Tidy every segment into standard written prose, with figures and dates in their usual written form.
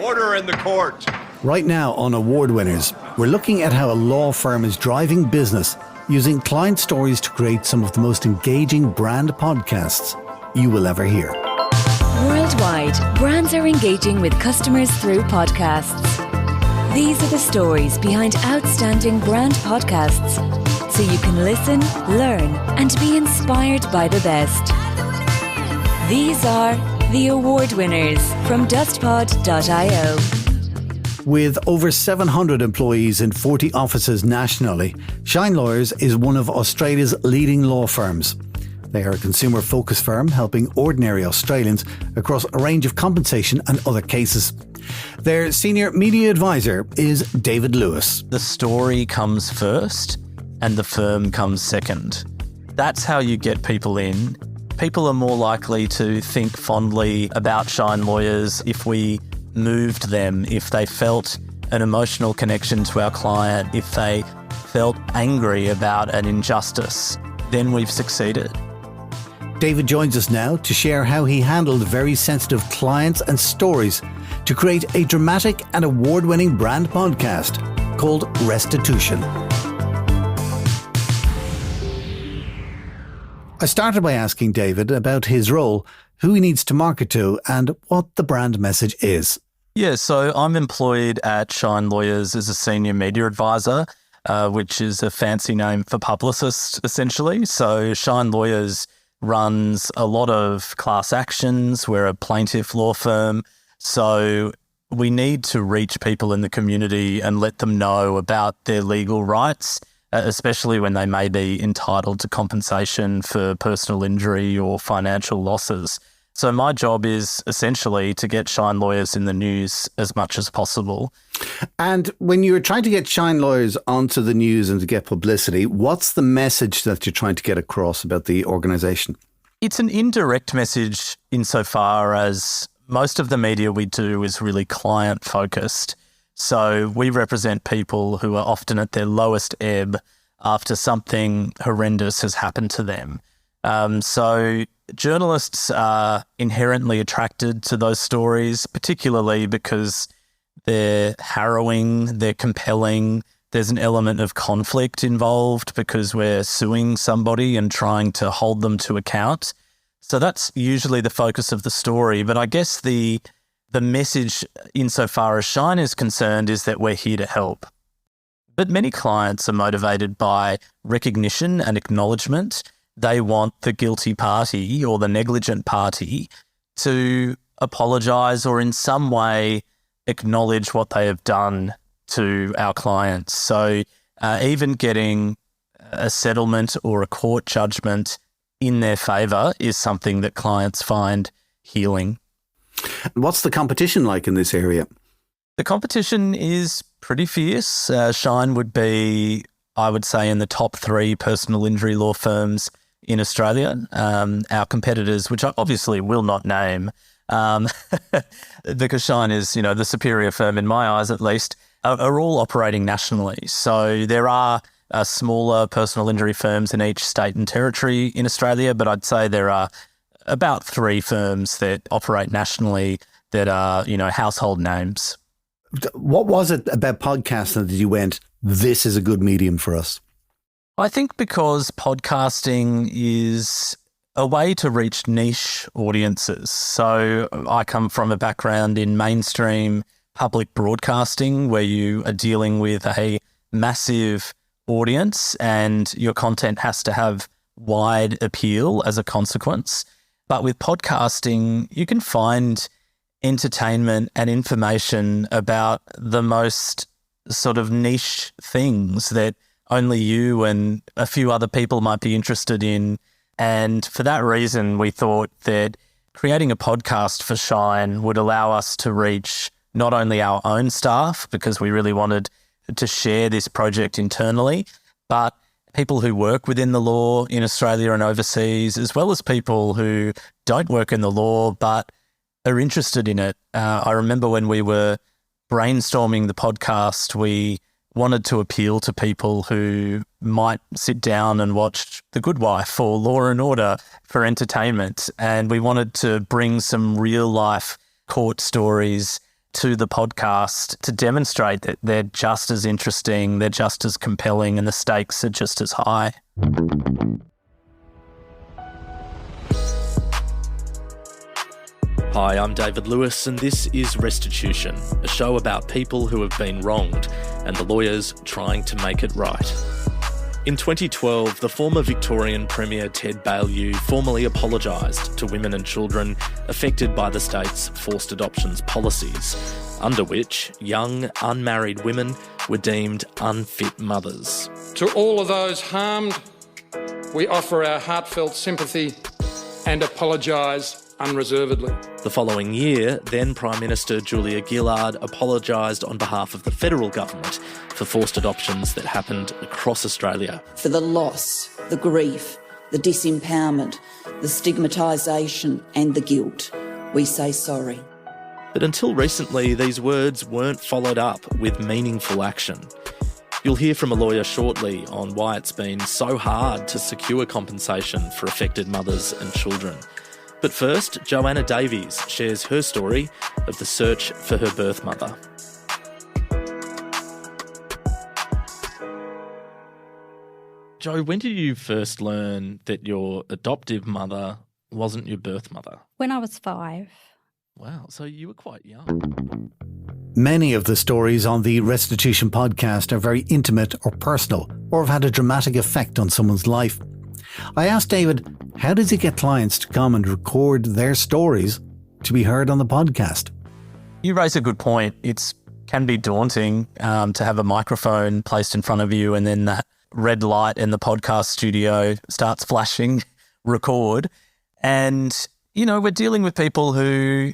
Order in the court. Right now on Award Winners, we're looking at how a law firm is driving business using client stories to create some of the most engaging brand podcasts you will ever hear. Worldwide, brands are engaging with customers through podcasts. These are the stories behind outstanding brand podcasts, so you can listen, learn, and be inspired by the best. These are the Award Winners from dustpod.io. With over 700 employees in 40 offices nationally, Shine Lawyers is one of Australia's leading law firms. They are a consumer-focused firm helping ordinary Australians across a range of compensation and other cases. Their senior media advisor is David Lewis. The story comes first and the firm comes second. That's how you get people in. People are more likely to think fondly about Shine Lawyers if we moved them, if they felt an emotional connection to our client, if they felt angry about an injustice, then we've succeeded. David joins us now to share how he handled very sensitive clients and stories to create a dramatic and award-winning brand podcast called Restitution. I started by asking David about his role, who he needs to market to, and what the brand message is. Yeah, so I'm employed at Shine Lawyers as a senior media advisor, which is a fancy name for publicist, essentially. So Shine Lawyers runs a lot of class actions. We're a plaintiff law firm. So we need to reach people in the community and let them know about their legal rights, especially when they may be entitled to compensation for personal injury or financial losses. So my job is essentially to get Shine Lawyers in the news as much as possible. And when you're trying to get Shine Lawyers onto the news and to get publicity, what's the message that you're trying to get across about the organisation? It's an indirect message insofar as most of the media we do is really client-focused. So we represent people who are often at their lowest ebb after something horrendous has happened to them. So journalists are inherently attracted to those stories, particularly because they're harrowing, they're compelling. There's an element of conflict involved because we're suing somebody and trying to hold them to account. So that's usually the focus of the story. But I guess the message insofar as Shine is concerned is that we're here to help. But many clients are motivated by recognition and acknowledgement. They want the guilty party or the negligent party to apologise or in some way acknowledge what they have done to our clients. So even getting a settlement or a court judgment in their favour is something that clients find healing. What's the competition like in this area? The competition is pretty fierce. Shine would be, I would say, in the top 3 personal injury law firms in Australia. Our competitors, which I obviously will not name, because Shine is, the superior firm in my eyes at least, are all operating nationally. So there are smaller personal injury firms in each state and territory in Australia, but I'd say there are about 3 firms that operate nationally that are, household names. What was it about podcasting that you went, this is a good medium for us? I think because podcasting is a way to reach niche audiences. So I come from a background in mainstream public broadcasting where you are dealing with a massive audience and your content has to have wide appeal as a consequence. But with podcasting, you can find entertainment and information about the most sort of niche things that only you and a few other people might be interested in. And for that reason, we thought that creating a podcast for Shine would allow us to reach not only our own staff, because we really wanted to share this project internally, but people who work within the law in Australia and overseas, as well as people who don't work in the law but are interested in it. I remember when we were brainstorming the podcast, we wanted to appeal to people who might sit down and watch The Good Wife or Law and Order for entertainment. And we wanted to bring some real life court stories to the podcast to demonstrate that they're just as interesting, they're just as compelling, and the stakes are just as high. Hi, I'm David Lewis, and this is Restitution, a show about people who have been wronged and the lawyers trying to make it right. In 2012, the former Victorian Premier Ted Baillieu formally apologised to women and children affected by the state's forced adoptions policies, under which young, unmarried women were deemed unfit mothers. To all of those harmed, we offer our heartfelt sympathy and apologise unreservedly. The following year, then Prime Minister Julia Gillard apologised on behalf of the federal government for forced adoptions that happened across Australia. For the loss, the grief, the disempowerment, the stigmatisation and the guilt, we say sorry. But until recently, these words weren't followed up with meaningful action. You'll hear from a lawyer shortly on why it's been so hard to secure compensation for affected mothers and children. But first, Joanna Davies shares her story of the search for her birth mother. Jo, when did you first learn that your adoptive mother wasn't your birth mother? When I was 5. Wow, so you were quite young. Many of the stories on the Restitution podcast are very intimate or personal, or have had a dramatic effect on someone's life. I asked David, how does he get clients to come and record their stories to be heard on the podcast? You raise a good point. It can be daunting to have a microphone placed in front of you and then that red light in the podcast studio starts flashing, record. And, you know, we're dealing with people who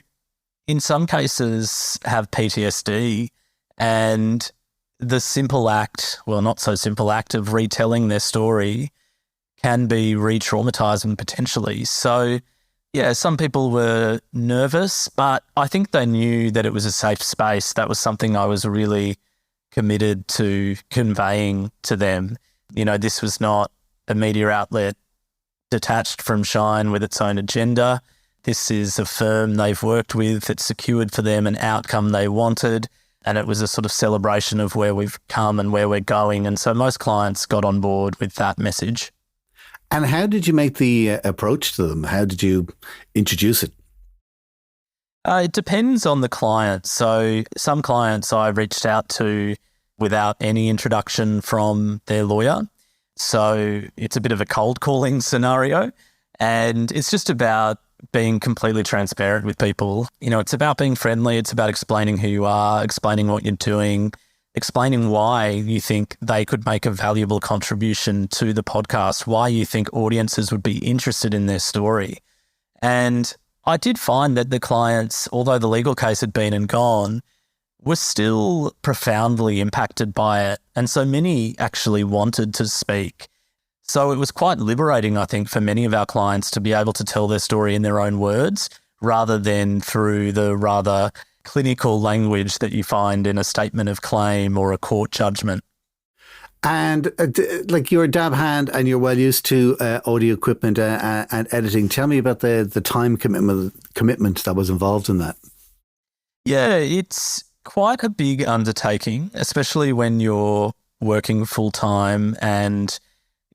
in some cases have PTSD, and the simple act, well, not so simple act of retelling their story can be re-traumatising potentially. So, yeah, some people were nervous, but I think they knew that it was a safe space. That was something I was really committed to conveying to them. You know, this was not a media outlet detached from Shine with its own agenda. This is a firm they've worked with that secured for them an outcome they wanted, and it was a sort of celebration of where we've come and where we're going. And so most clients got on board with that message. And how did you make the approach to them? How did you introduce it? It depends on the client. So some clients I reached out to without any introduction from their lawyer. So it's a bit of a cold calling scenario. And it's just about being completely transparent with people. You know, it's about being friendly. It's about explaining who you are, explaining what you're doing, explaining why you think they could make a valuable contribution to the podcast, why you think audiences would be interested in their story. And I did find that the clients, although the legal case had been and gone, were still profoundly impacted by it. And so many actually wanted to speak. So it was quite liberating, I think, for many of our clients to be able to tell their story in their own words rather than through the rather clinical language that you find in a statement of claim or a court judgment. And like you're a dab hand and you're well used to audio equipment and editing. Tell me about the time commitment that was involved in that. Yeah, it's quite a big undertaking, especially when you're working full time and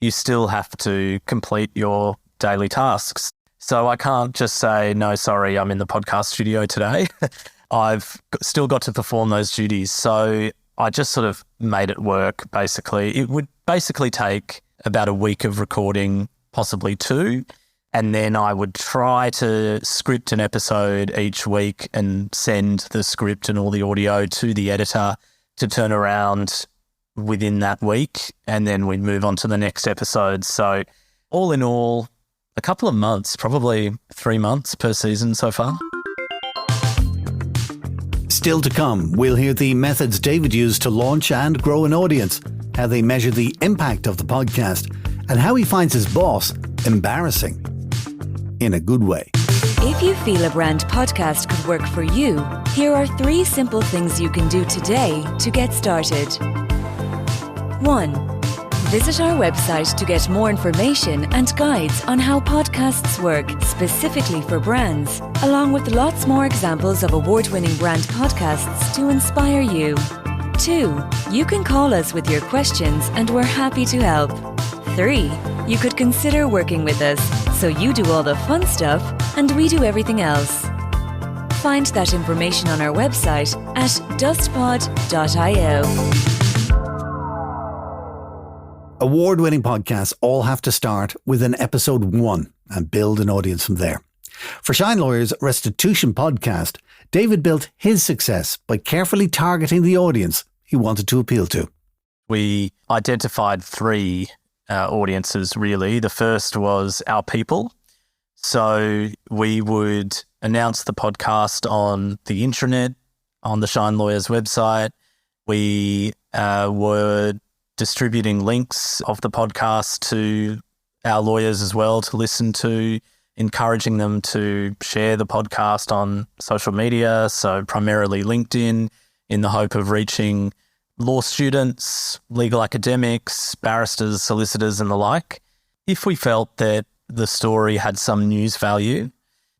you still have to complete your daily tasks. So I can't just say, no, sorry, I'm in the podcast studio today. I've still got to perform those duties. So I just sort of made it work, basically. It would basically take about a week of recording, possibly 2. And then I would try to script an episode each week and send the script and all the audio to the editor to turn around within that week. And then we'd move on to the next episode. So all in all, a couple of months, probably 3 months per season so far. Still to come, we'll hear the methods David used to launch and grow an audience, how they measure the impact of the podcast, and how he finds his boss embarrassing. In a good way. If you feel a brand podcast could work for you, here are 3 simple things you can do today to get started. 1. Visit our website to get more information and guides on how podcasts work specifically for brands, along with lots more examples of award-winning brand podcasts to inspire you. 2. You can call us with your questions and we're happy to help. 3. You could consider working with us, so you do all the fun stuff and we do everything else. Find that information on our website at dustpod.io. Award-winning podcasts all have to start with an episode 1 and build an audience from there. For Shine Lawyer's Restitution podcast, David built his success by carefully targeting the audience he wanted to appeal to. We identified 3 audiences, really. The first was our people. So we would announce the podcast on the intranet, on the Shine Lawyers website. We were distributing links of the podcast to our lawyers as well to listen to, encouraging them to share the podcast on social media, so primarily LinkedIn, in the hope of reaching law students, legal academics, barristers, solicitors and the like. If we felt that the story had some news value,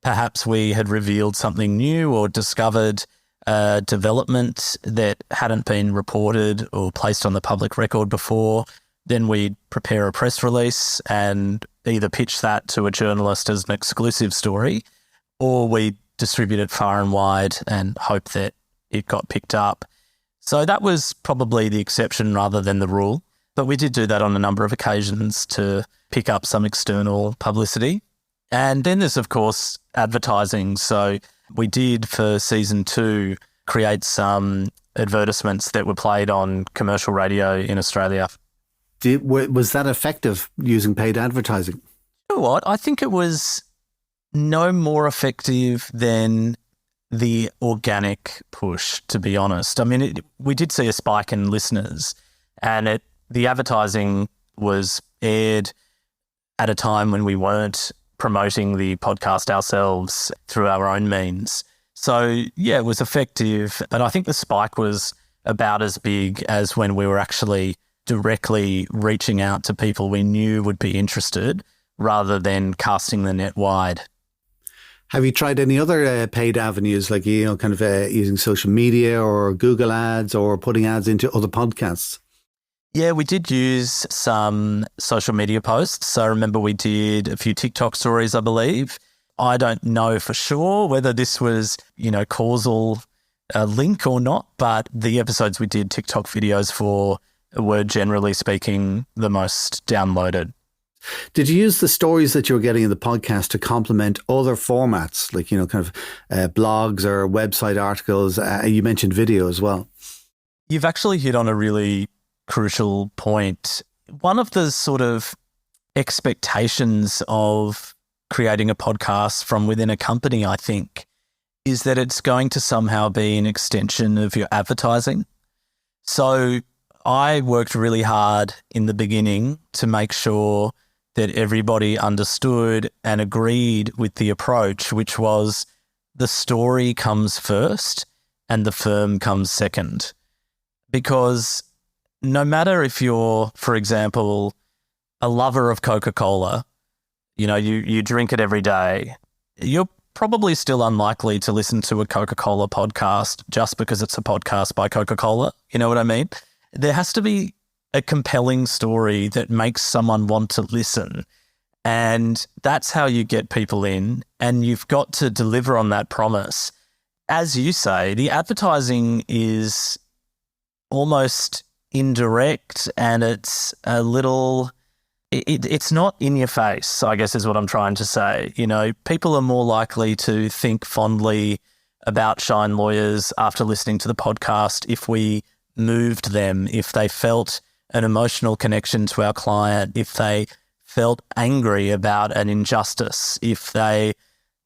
perhaps we had revealed something new or discovered a development that hadn't been reported or placed on the public record before, then we'd prepare a press release and either pitch that to a journalist as an exclusive story, or we'd distribute it far and wide and hope that it got picked up. So that was probably the exception rather than the rule. But we did do that on a number of occasions to pick up some external publicity. And then there's, of course, advertising. So we did, for season 2, create some advertisements that were played on commercial radio in Australia. Was that effective, using paid advertising? You know what? I think it was no more effective than the organic push, to be honest. I mean, we did see a spike in listeners, and the advertising was aired at a time when we weren't promoting the podcast ourselves through our own means. So, yeah, it was effective, but I think the spike was about as big as when we were actually directly reaching out to people we knew would be interested rather than casting the net wide. Have you tried any other paid avenues, like, using social media or Google ads or putting ads into other podcasts? Yeah, we did use some social media posts. So I remember we did a few TikTok stories, I believe. I don't know for sure whether this was, causal link or not, but the episodes we did TikTok videos for were, generally speaking, the most downloaded. Did you use the stories that you were getting in the podcast to complement other formats, like, blogs or website articles? You mentioned video as well. You've actually hit on a really crucial point. One of the sort of expectations of creating a podcast from within a company, I think, is that it's going to somehow be an extension of your advertising. So I worked really hard in the beginning to make sure that everybody understood and agreed with the approach, which was the story comes first and the firm comes second. Because no matter if you're, for example, a lover of Coca-Cola, you drink it every day, you're probably still unlikely to listen to a Coca-Cola podcast just because it's a podcast by Coca-Cola. You know what I mean? There has to be a compelling story that makes someone want to listen. And that's how you get people in. And you've got to deliver on that promise. As you say, the advertising is almost indirect, and it's a little, it's not in your face, I guess is what I'm trying to say. People are more likely to think fondly about Shine Lawyers after listening to the podcast if we moved them, if they felt an emotional connection to our client, if they felt angry about an injustice, if they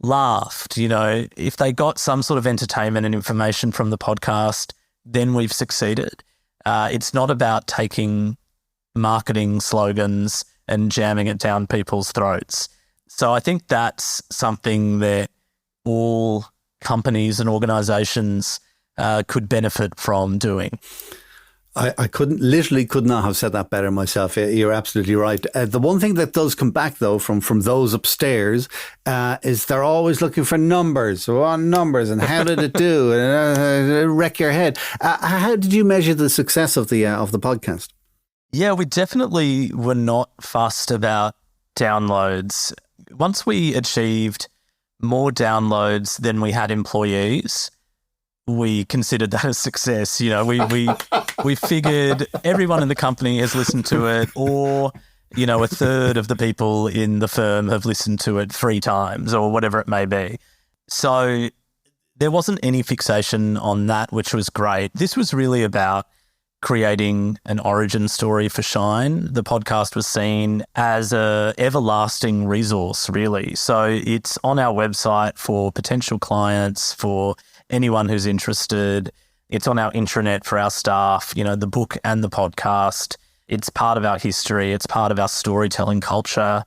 laughed, if they got some sort of entertainment and information from the podcast, then we've succeeded. It's not about taking marketing slogans and jamming it down people's throats. So I think that's something that all companies and organisations could benefit from doing. I could not have said that better myself. You're absolutely right. The one thing that does come back though from those upstairs is they're always looking for numbers. What numbers and how did it do? And wreck your head. How did you measure the success of the podcast? Yeah, we definitely were not fussed about downloads. Once we achieved more downloads than we had employees, we considered that a success. You know, we figured everyone in the company has listened to it, or, you know, a third of the people in the firm have listened to it 3 times or whatever it may be. So there wasn't any fixation on that, which was great. This was really about creating an origin story for Shine. The podcast was seen as a everlasting resource, really. So it's on our website for potential clients, for anyone who's interested. It's on our intranet for our staff, you know, the book and the podcast. It's part of our history. It's part of our storytelling culture,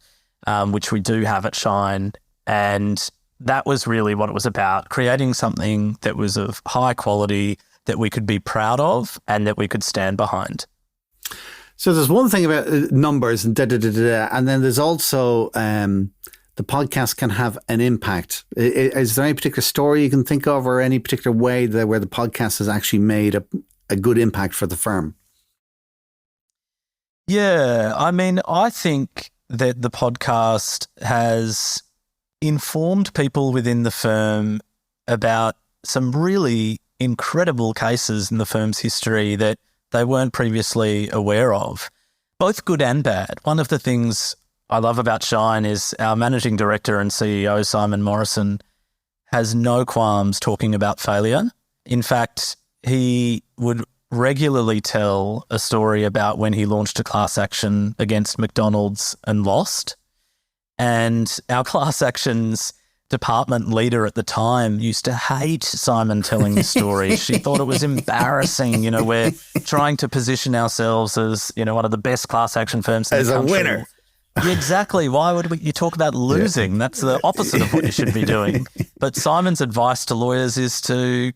which we do have at Shine. And that was really what it was about, creating something that was of high quality, that we could be proud of and that we could stand behind. So there's one thing about numbers and and then there's also the podcast can have an impact. Is there any particular story you can think of, or any particular way that where the podcast has actually made a good impact for the firm? Yeah, I mean, I think that the podcast has informed people within the firm about some really incredible cases in the firm's history that they weren't previously aware of, both good and bad. One of the things I love about Shine is our managing director and CEO, Simon Morrison, has no qualms talking about failure. In fact, he would regularly tell a story about when he launched a class action against McDonald's and lost. And our class actions department leader at the time used to hate Simon telling the story. She thought it was embarrassing. You know, we're trying to position ourselves as, you know, one of the best class action firms in the country. As a winner. Yeah, exactly. Why would you talk about losing? Yeah. That's the opposite of what you should be doing. But Simon's advice to lawyers is to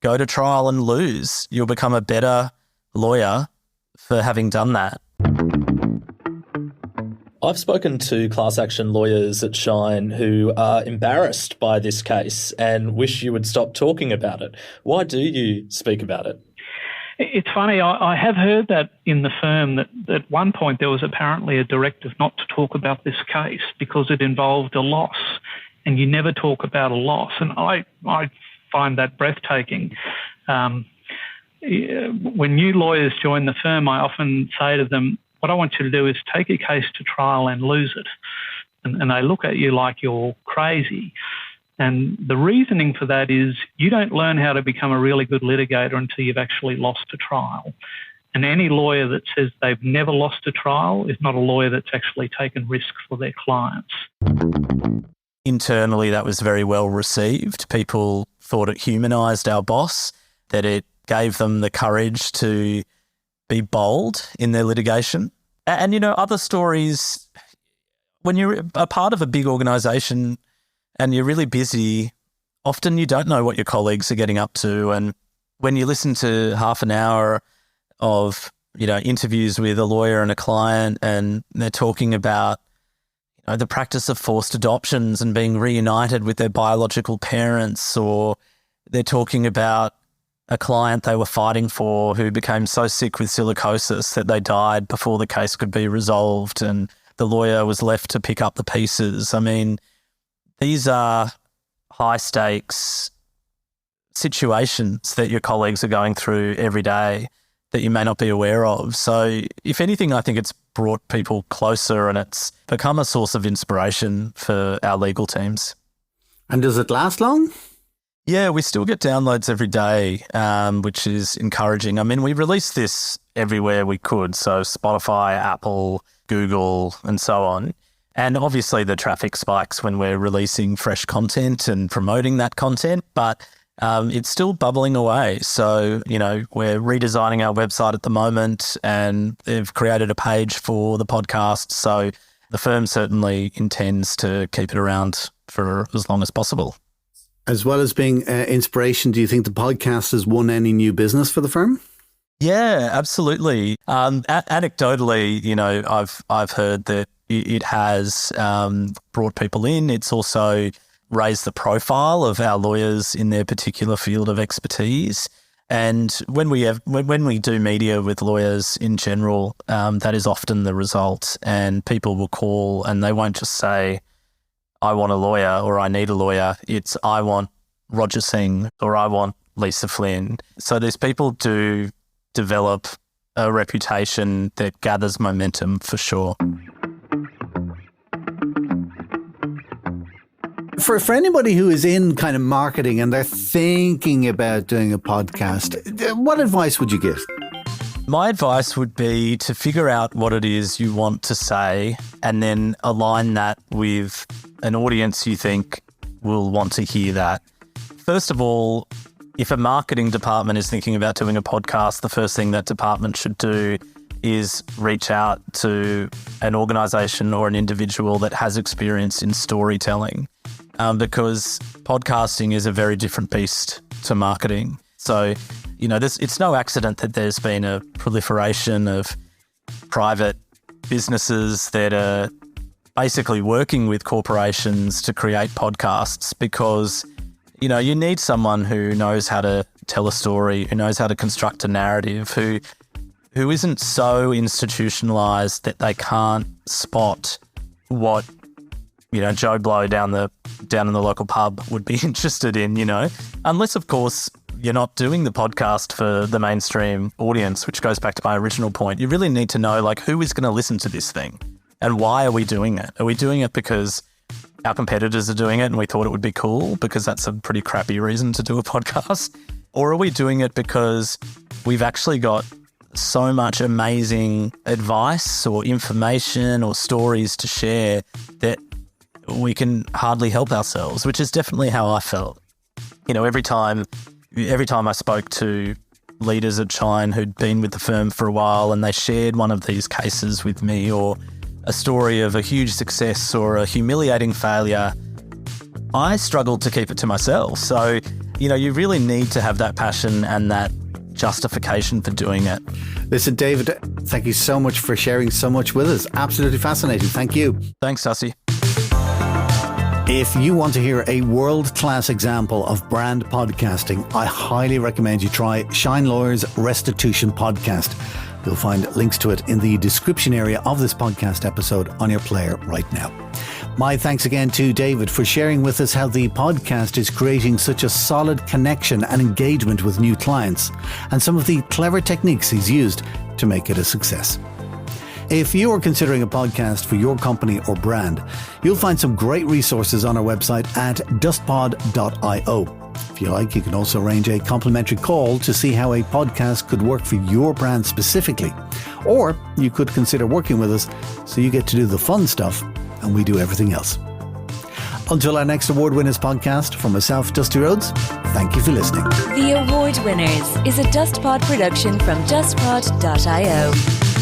go to trial and lose. You'll become a better lawyer for having done that. I've spoken to class action lawyers at Shine who are embarrassed by this case and wish you would stop talking about it. Why do you speak about it? It's funny, I have heard that in the firm that at one point there was apparently a directive not to talk about this case because it involved a loss, and you never talk about a loss. And I find that breathtaking. When new lawyers join the firm, I often say to them, what I want you to do is take a case to trial and lose it. And they look at you like you're crazy. And the reasoning for that is you don't learn how to become a really good litigator until you've actually lost a trial. And any lawyer that says they've never lost a trial is not a lawyer that's actually taken risks for their clients. Internally, that was very well received. People thought it humanised our boss, that it gave them the courage to be bold in their litigation. And, you know, other stories, when you're a part of a big organisation and you're really busy, often you don't know what your colleagues are getting up to. And when you listen to half an hour of, you know, interviews with a lawyer and a client, and they're talking about, you know, the practice of forced adoptions and being reunited with their biological parents, or they're talking about a client they were fighting for who became so sick with silicosis that they died before the case could be resolved and the lawyer was left to pick up the pieces. I mean, these are high stakes situations that your colleagues are going through every day that you may not be aware of. So if anything, I think it's brought people closer and it's become a source of inspiration for our legal teams. And does it last long? Yeah, we still get downloads every day, which is encouraging. I mean, we release this everywhere we could, so Spotify, Apple, Google, and so on. And obviously the traffic spikes when we're releasing fresh content and promoting that content, but it's still bubbling away. So, you know, we're redesigning our website at the moment and they've created a page for the podcast. So the firm certainly intends to keep it around for as long as possible. As well as being inspiration, do you think the podcast has won any new business for the firm? Yeah, absolutely. Anecdotally, you know, I've heard that it has brought people in. It's also raised the profile of our lawyers in their particular field of expertise. And when we do media with lawyers in general, that is often the result. And people will call and they won't just say, I want a lawyer or I need a lawyer. It's I want Roger Singh or I want Lisa Flynn. So these people do develop a reputation that gathers momentum for sure. For anybody who is in kind of marketing and they're thinking about doing a podcast, what advice would you give? My advice would be to figure out what it is you want to say and then align that with an audience you think will want to hear that. First of all, if a marketing department is thinking about doing a podcast, the first thing that department should do is reach out to an organisation or an individual that has experience in storytelling, because podcasting is a very different beast to marketing. So, you know, it's no accident that there's been a proliferation of private businesses that are basically working with corporations to create podcasts because, you know, you need someone who knows how to tell a story, who knows how to construct a narrative, who isn't so institutionalized that they can't spot what, you know, Joe Blow down in the local pub would be interested in, you know, unless, of course, you're not doing the podcast for the mainstream audience, which goes back to my original point. You really need to know, like, who is going to listen to this thing and why are we doing it? Are we doing it because our competitors are doing it and we thought it would be cool because that's a pretty crappy reason to do a podcast? Or are we doing it because we've actually got so much amazing advice or information or stories to share that we can hardly help ourselves, which is definitely how I felt. You know, every time I spoke to leaders at Shine who'd been with the firm for a while and they shared one of these cases with me or a story of a huge success or a humiliating failure, I struggled to keep it to myself. So, you know, you really need to have that passion and that justification for doing it. Listen, David, thank you so much for sharing so much with us. Absolutely fascinating. Thank you. Thanks, Dusty. If you want to hear a world-class example of brand podcasting, I highly recommend you try Shine Lawyer's Restitution podcast. You'll find links to it in the description area of this podcast episode on your player right now. My thanks again to David for sharing with us how the podcast is creating such a solid connection and engagement with new clients and some of the clever techniques he's used to make it a success. If you are considering a podcast for your company or brand, you'll find some great resources on our website at dustpod.io. If you like, you can also arrange a complimentary call to see how a podcast could work for your brand specifically. Or you could consider working with us so you get to do the fun stuff and we do everything else. Until our next Award Winners podcast, from myself, Dusty Rhodes, thank you for listening. The Award Winners is a DustPod production from dustpod.io.